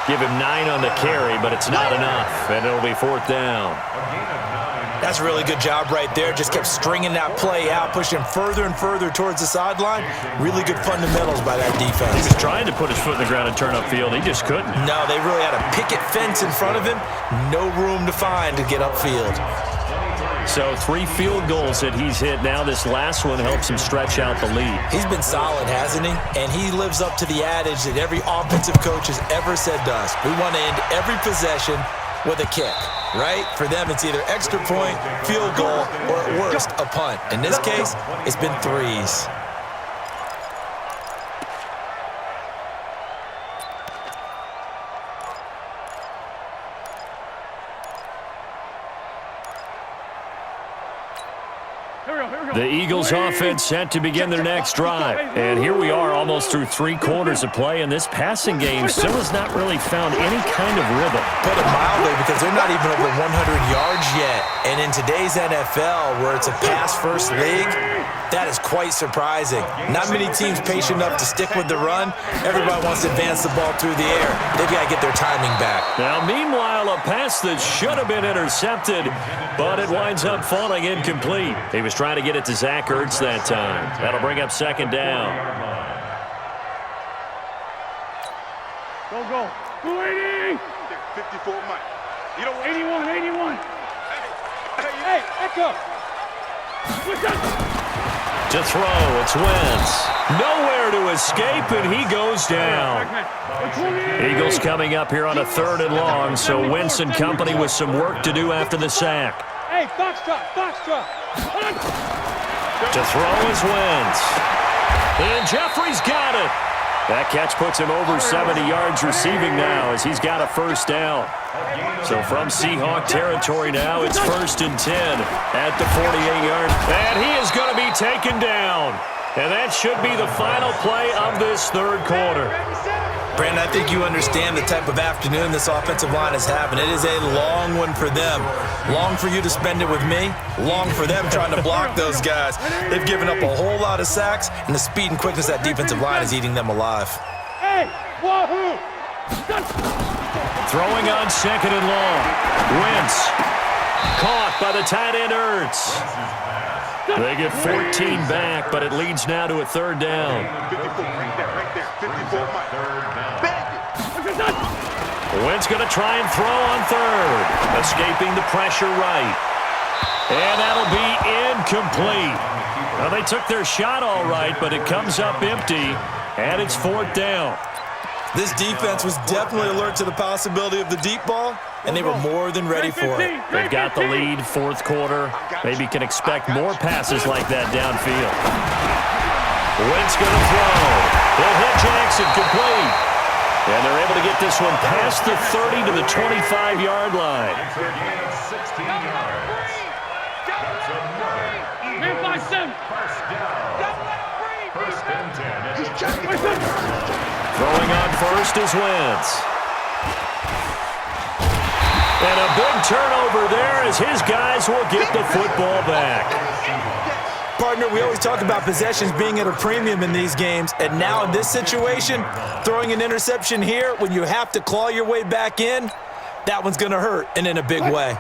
Give him 9 on the carry, but it's not enough, and it'll be 4th down. That's a really good job right there. Just kept stringing that play out, pushing further and further towards the sideline. Really good fundamentals by that defense. He was trying to put his foot in the ground and turn upfield. He just couldn't. No, they really had a picket fence in front of him. No room to find to get upfield. So 3 field goals that he's hit now. This last one helps him stretch out the lead. He's been solid, hasn't he? And he lives up to the adage that every offensive coach has ever said to us. We want to end every possession with a kick, right? For them, it's either extra point, field goal, or at worst, a punt. In this case, it's been 3s. The Eagles offense set to begin their next drive. And here we are almost through 3 quarters of play, and this passing game still has not really found any kind of rhythm. Put it mildly, because they're not even over 100 yards yet. And in today's NFL, where it's a pass-first league, that is quite surprising. Not many teams patient enough to stick with the run. Everybody wants to advance the ball through the air. They've got to get their timing back. Now, meanwhile, a pass that should have been intercepted, but it winds up falling incomplete. He was trying to get it to Zach Ertz that time. That'll bring up 2nd down. Go. 280. 54 Mike. You know 81. Hey, echo. To throw, it's Wentz. Nowhere to escape, and he goes down. Eagles coming up here on a 3rd and long, so Wentz and company with some work to do after the sack. Hey, Foxtrot. To throw is Wentz. And Jeffrey's got it. That catch puts him over 70 yards receiving now as he's got a 1st down. So from Seahawk territory now, it's 1st and 10 at the 48-yard. And he is going to be taken down. And that should be the final play of this 3rd quarter. Brandon, I think you understand the type of afternoon this offensive line is having. It is a long one for them. Long for you to spend it with me. Long for them trying to block those guys. They've given up a whole lot of sacks, and the speed and quickness of that defensive line is eating them alive. Hey, wahoo! Throwing on 2nd and long. Wentz caught by the tight end Ertz. They get 14 back, but it leads now to a 3rd down. Wentz going to try and throw on 3rd. Escaping the pressure right. And that'll be incomplete. Well, they took their shot all right, but it comes up empty, and it's 4th down. This defense was definitely alert to the possibility of the deep ball, and they were more than ready for it. They've got the lead, 4th quarter. Maybe can expect more passes like that downfield. Wentz going to throw. He'll hit Jackson, complete. And they're able to get this one past the 30 to the 25-yard line. Throwing on 1st is Wentz. And a big turnover there as his guys will get the football back. Partner, we always talk about possessions being at a premium in these games, and now in this situation, throwing an interception here when you have to claw your way back in, that one's going to hurt, and in a big way.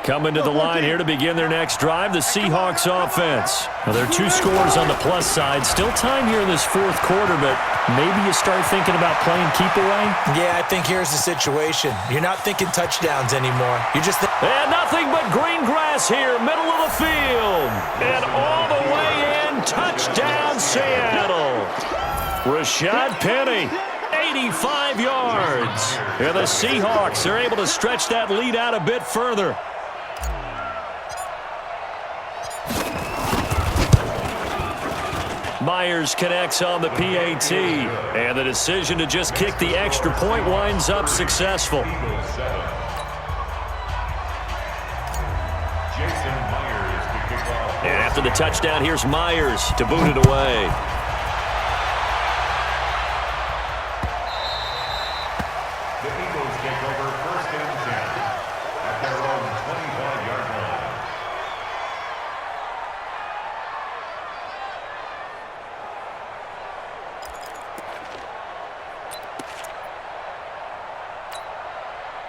Coming to the line here to begin their next drive, the Seahawks offense. Well, there are 2 scores on the plus side. Still time here in this 4th quarter, but maybe you start thinking about playing keep away? Yeah, I think here's the situation. You're not thinking touchdowns anymore. You're just and nothing but green grass here, middle of the field. And all the way in, touchdown Seattle. Rashad Penny. 85 yards. And the Seahawks are able to stretch that lead out a bit further. Myers connects on the PAT, and the decision to just kick the extra point winds up successful. And after the touchdown, here's Myers to boot it away.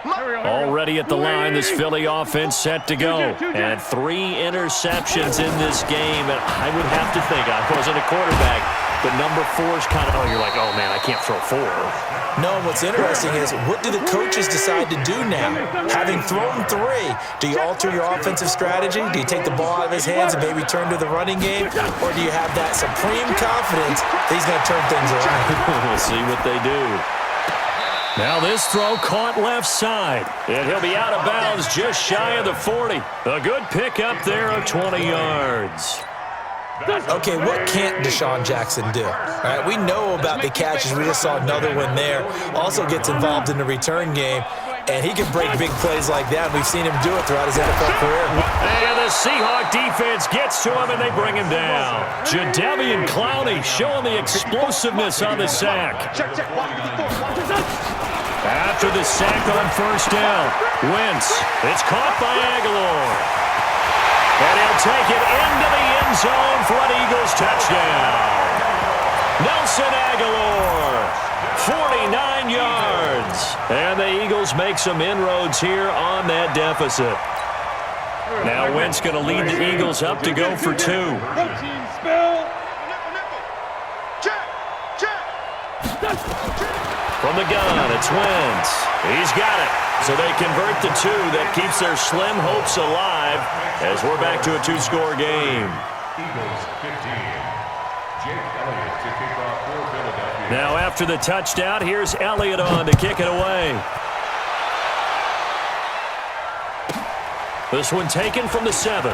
Already at the line, this Philly offense set to go. And 3 interceptions in this game. And I would have to think, I wasn't a quarterback, but number 4 is kind of, you're like, oh, man, I can't throw 4. No, what's interesting is, what do the coaches decide to do now? Having thrown 3, do you alter your offensive strategy? Do you take the ball out of his hands and maybe turn to the running game? Or do you have that supreme confidence that he's going to turn things around? We'll see what they do. Now this throw caught left side. And he'll be out of bounds just shy of the 40. A good pick up there of 20 yards. Okay, what can't Deshaun Jackson do? All right, we know about the catches. We just saw another one there. Also gets involved in the return game, and he can break big plays like that. We've seen him do it throughout his NFL career. And the Seahawk defense gets to him, and they bring him down. Jadeveon Clowney showing the explosiveness on the sack. After the sack on first down, Wentz. It's caught by Aguilar. And he'll take it into the end zone for an Eagles touchdown. Nelson Aguilar, 49 yards. And the Eagles make some inroads here on that deficit. Now Wentz going to lead the Eagles up to go for 2. Protein spill. From the gun, it's Wentz. He's got it. So they convert the 2. That keeps their slim hopes alive as we're back to a 2-score game. Now after the touchdown, here's Elliott on to kick it away. This one taken from the 7.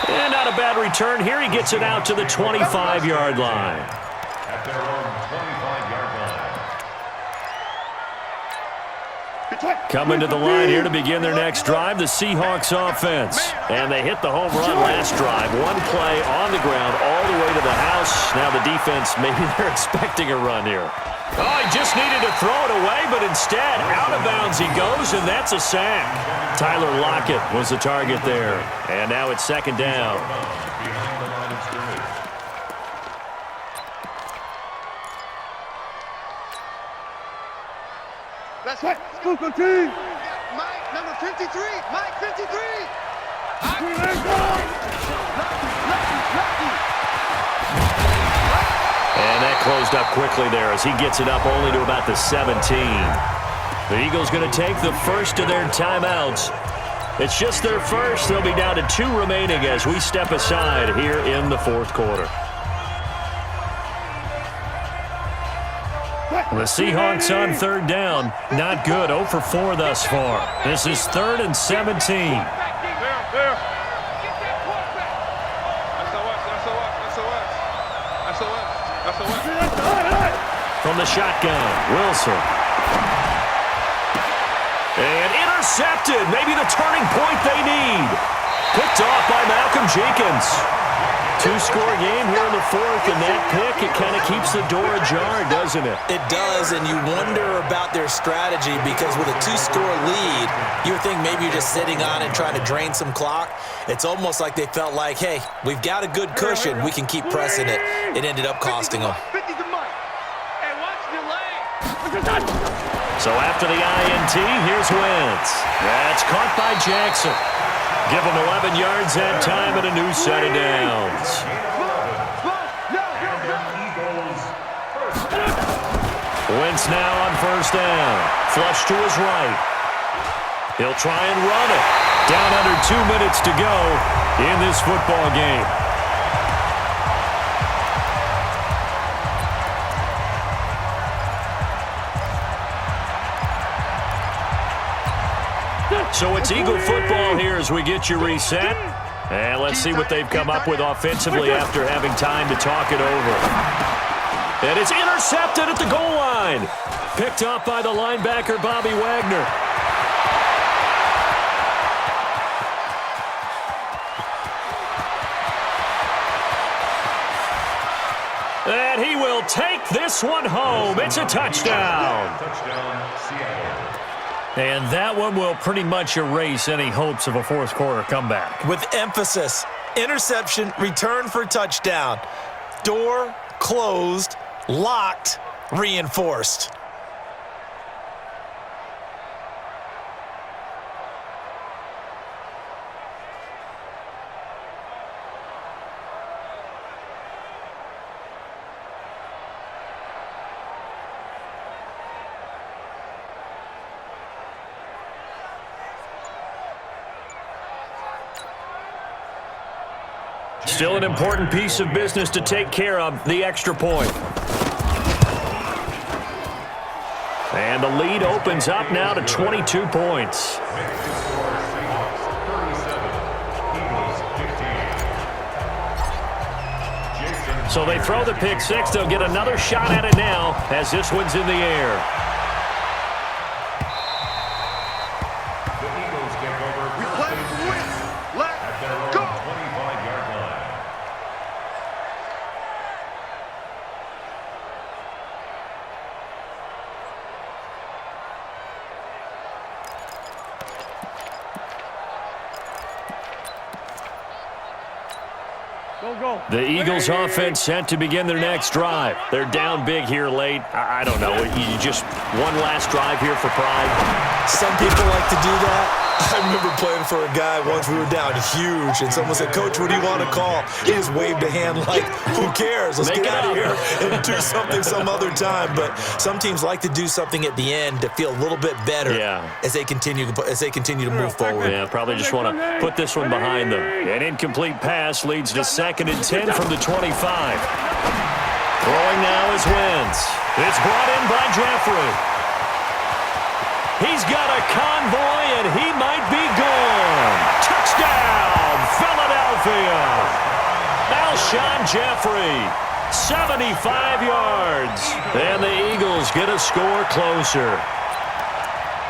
And not a bad return here. He gets it out to the 25-yard line. At their own 25-yard line. Coming to the line here to begin their next drive, the Seahawks offense. And they hit the home run last drive. 1 play on the ground all the way to the house. Now the defense, maybe they're expecting a run here. Oh, he just needed to throw it away, but instead, out of bounds he goes, and that's a sack. Tyler Lockett was the target there. And now it's 2nd down. That's right. Scoop team. Mike, number 53. Mike, 53. And that closed up quickly there as he gets it up only to about the 17. The Eagles going to take the first of their timeouts. It's just their first. They'll be down to 2 remaining as we step aside here in the 4th quarter. The Seahawks on 3rd down. Not good. 0 for 4 thus far. This is 3rd and 17. From the shotgun, Wilson. And intercepted. Maybe the turning point they need. Picked off by Malcolm Jenkins. 2-score game here in the 4th, and that pick, it kind of keeps the door ajar, doesn't it? It does, and you wonder about their strategy because with a 2-score lead, you would think maybe you're just sitting on it trying to drain some clock. It's almost like they felt like, hey, we've got a good cushion. We can keep pressing it. It ended up costing them. So after the INT, here's Wentz. That's caught by Jackson. Give him 11 yards that time and a new set of downs. Wentz now on first down. Flush to his right. He'll try and run it. Down under 2 minutes to go in this football game. So it's Eagle football here as we get you reset. And let's see what they've come up with offensively after having time to talk it over. And it's intercepted at the goal line. Picked up by the linebacker, Bobby Wagner. And he will take this one home. It's a touchdown. Touchdown, Seattle. And that one will pretty much erase any hopes of a 4th quarter comeback. With emphasis, interception, return for touchdown. Door closed, locked, reinforced. Still an important piece of business to take care of, the extra point. And the lead opens up now to 22 points. So they throw the pick six. They'll get another shot at it now as this one's in the air. The Eagles take over first and 6 at their own 25-yard line. The Eagles offense set to begin their next drive. They're down big here late. I don't know. You just one last drive here for pride. Some people like to do that. I remember playing for a guy once. We were down huge, and someone said, "Coach, what do you want to call?" He just waved a hand like, "Who cares? Let's get out of here and do something some other time." But some teams like to do something at the end to feel a little bit better as they continue to move forward. Yeah, probably just want to put this one behind them. An incomplete pass leads to 2nd and 10 from the 25. Throwing now is Wentz. It's brought in by Jeffrey. He's got a convoy, and he might be gone. Touchdown, Philadelphia. Alshon Jeffrey, 75 yards. And the Eagles get a score closer.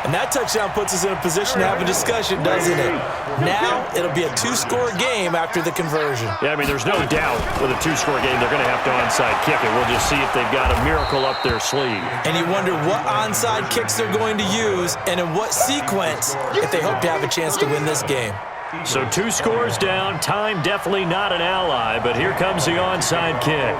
And that touchdown puts us in a position to have a discussion, doesn't it? Now it'll be a 2-score game after the conversion. Yeah, I mean, there's no doubt with a 2-score game they're going to have to onside kick it. We'll just see if they've got a miracle up their sleeve. And you wonder what onside kicks they're going to use and in what sequence if they hope to have a chance to win this game. So 2 scores down. Time definitely not an ally, but here comes the onside kick.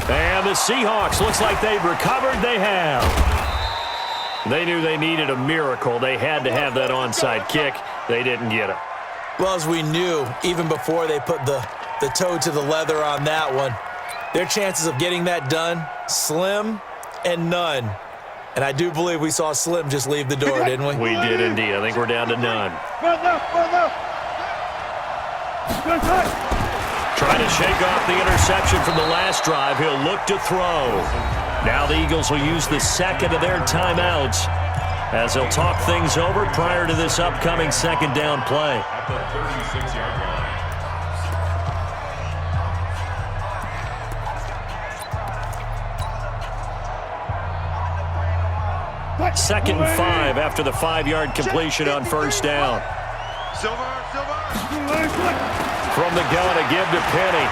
And the Seahawks, looks like they've recovered. They have. They knew they needed a miracle. They had to have that onside kick. They didn't get it. Well, as we knew, even before they put the toe to the leather on that one, their chances of getting that done, slim and none. And I do believe we saw Slim just leave the door, didn't we? We did indeed. I think we're down to none. Trying to shake off the interception from the last drive. He'll look to throw. Now the Eagles will use the second of their timeouts as they'll talk things over prior to this upcoming 2nd down play. At the 36-yard line. 2nd and 5 after the 5-yard completion on 1st down. From the gun, a give to Penny.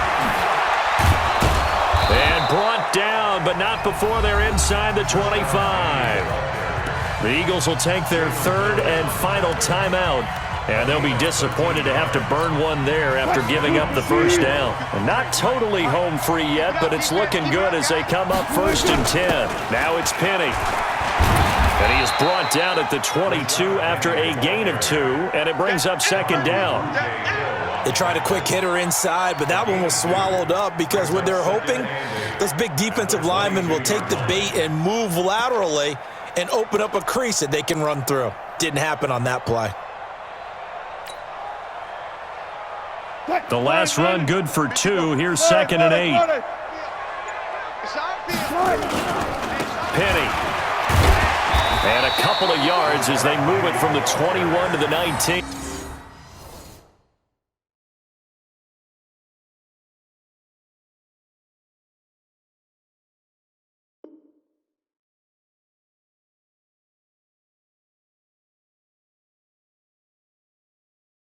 And brought down, but not before they're inside the 25. The Eagles will take their 3rd and final timeout, and they'll be disappointed to have to burn one there after giving up the 1st down. And not totally home free yet, but it's looking good as they come up 1st and 10. Now it's Penny. And he is brought down at the 22 after a gain of 2, and it brings up 2nd down. They tried a quick hitter inside, but that one was swallowed up because what they're hoping, those big defensive linemen will take the bait and move laterally and open up a crease that they can run through. Didn't happen on that play. The last run good for 2. Here's 2nd and 8. Penny. And a couple of yards as they move it from the 21 to the 19.